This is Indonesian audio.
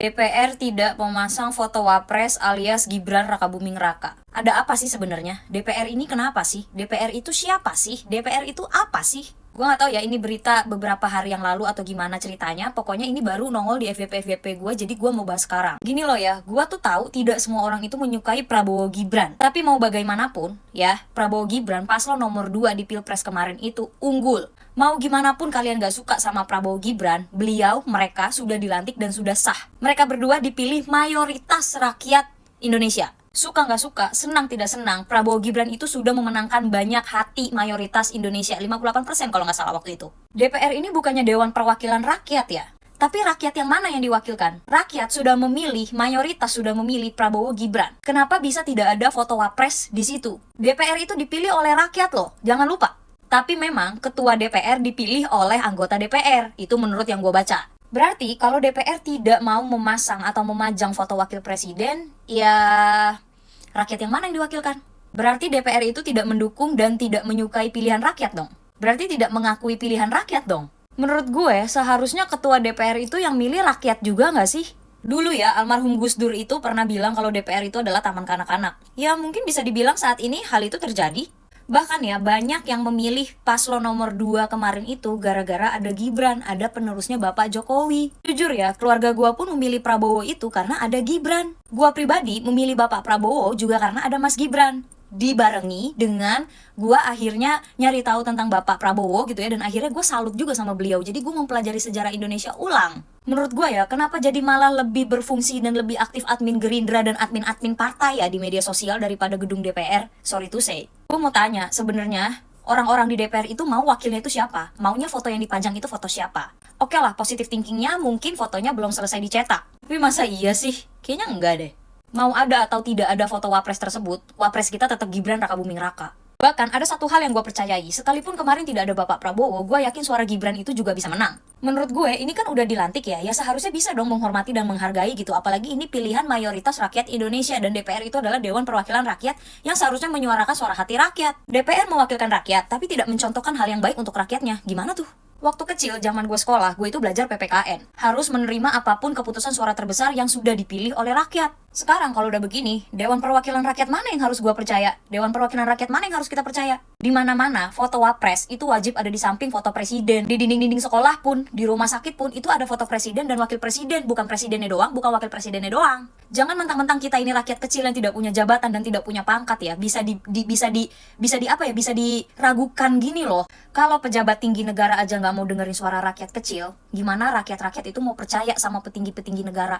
DPR tidak memasang foto Wapres alias Gibran Rakabuming Raka. Ada apa sih sebenarnya? DPR ini kenapa sih? DPR itu siapa sih? DPR itu apa sih? Gue gak tahu ya ini berita beberapa hari yang lalu atau gimana ceritanya. Pokoknya ini baru nongol di FYP gue, jadi gue mau bahas sekarang. Gini loh ya, gue tuh tahu tidak semua orang itu menyukai Prabowo Gibran. Tapi mau bagaimanapun ya, Prabowo Gibran paslon nomor 2 di Pilpres kemarin itu unggul. Mau gimana pun kalian gak suka sama Prabowo Gibran, mereka sudah dilantik dan sudah sah. Mereka berdua dipilih mayoritas rakyat Indonesia. Suka gak suka, senang tidak senang, Prabowo Gibran itu sudah memenangkan banyak hati mayoritas Indonesia, 58% kalau gak salah waktu itu. DPR ini bukannya Dewan Perwakilan Rakyat ya? Tapi rakyat yang mana yang diwakilkan? Rakyat sudah memilih, mayoritas sudah memilih Prabowo Gibran. Kenapa bisa tidak ada foto Wapres di situ? DPR itu dipilih oleh rakyat loh, jangan lupa. Tapi memang ketua DPR dipilih oleh anggota DPR, itu menurut yang gue baca. Berarti kalau DPR tidak mau memasang atau memajang foto wakil presiden, ya rakyat yang mana yang diwakilkan? Berarti DPR itu tidak mendukung dan tidak menyukai pilihan rakyat dong. Berarti tidak mengakui pilihan rakyat dong. Menurut gue, seharusnya ketua DPR itu yang milih rakyat juga nggak sih? Dulu ya, almarhum Gus Dur itu pernah bilang kalau DPR itu adalah taman kanak-kanak. Ya mungkin bisa dibilang saat ini hal itu terjadi. Bahkan ya, banyak yang memilih paslon nomor 2 kemarin itu gara-gara ada Gibran, ada penerusnya Bapak Jokowi. Jujur ya, keluarga gua pun memilih Prabowo itu karena ada Gibran. Gua pribadi memilih Bapak Prabowo juga karena ada Mas Gibran. Dibarengi dengan gua akhirnya nyari tahu tentang Bapak Prabowo gitu ya, dan akhirnya gue salut juga sama beliau. Jadi gue mempelajari sejarah Indonesia ulang. Menurut gue ya, kenapa jadi malah lebih berfungsi dan lebih aktif admin Gerindra dan admin-admin partai ya di media sosial daripada gedung DPR? Sorry to say. Gue mau tanya, sebenarnya orang-orang di DPR itu mau wakilnya itu siapa? Maunya foto yang dipajang itu foto siapa? Oke lah, positive thinkingnya mungkin fotonya belum selesai dicetak. Tapi masa iya sih? Kayaknya enggak deh. Mau ada atau tidak ada foto Wapres tersebut, Wapres kita tetap Gibran Rakabuming Raka. Bahkan ada satu hal yang gue percayai, sekalipun kemarin tidak ada Bapak Prabowo, gue yakin suara Gibran itu juga bisa menang. Menurut gue, ini kan udah dilantik ya seharusnya bisa dong menghormati dan menghargai gitu. Apalagi ini pilihan mayoritas rakyat Indonesia, dan DPR itu adalah Dewan Perwakilan Rakyat yang seharusnya menyuarakan suara hati rakyat. DPR mewakilkan rakyat, tapi tidak mencontohkan hal yang baik untuk rakyatnya. Gimana tuh? Waktu kecil, zaman gue sekolah, gue itu belajar PPKN. Harus menerima apapun keputusan suara terbesar yang sudah dipilih oleh rakyat. Sekarang kalau udah begini, Dewan Perwakilan Rakyat mana yang harus gue percaya? Dewan Perwakilan Rakyat mana yang harus kita percaya? Di mana-mana, foto Wapres itu wajib ada di samping foto presiden. Di dinding-dinding sekolah pun, di rumah sakit pun, itu ada foto presiden dan wakil presiden. Bukan presidennya doang, bukan wakil presidennya doang. Jangan mentang-mentang kita ini rakyat kecil yang tidak punya jabatan dan tidak punya pangkat ya, bisa diragukan gini loh. Kalau pejabat tinggi negara aja nggak mau dengerin suara rakyat kecil, gimana rakyat-rakyat itu mau percaya sama petinggi-petinggi negara?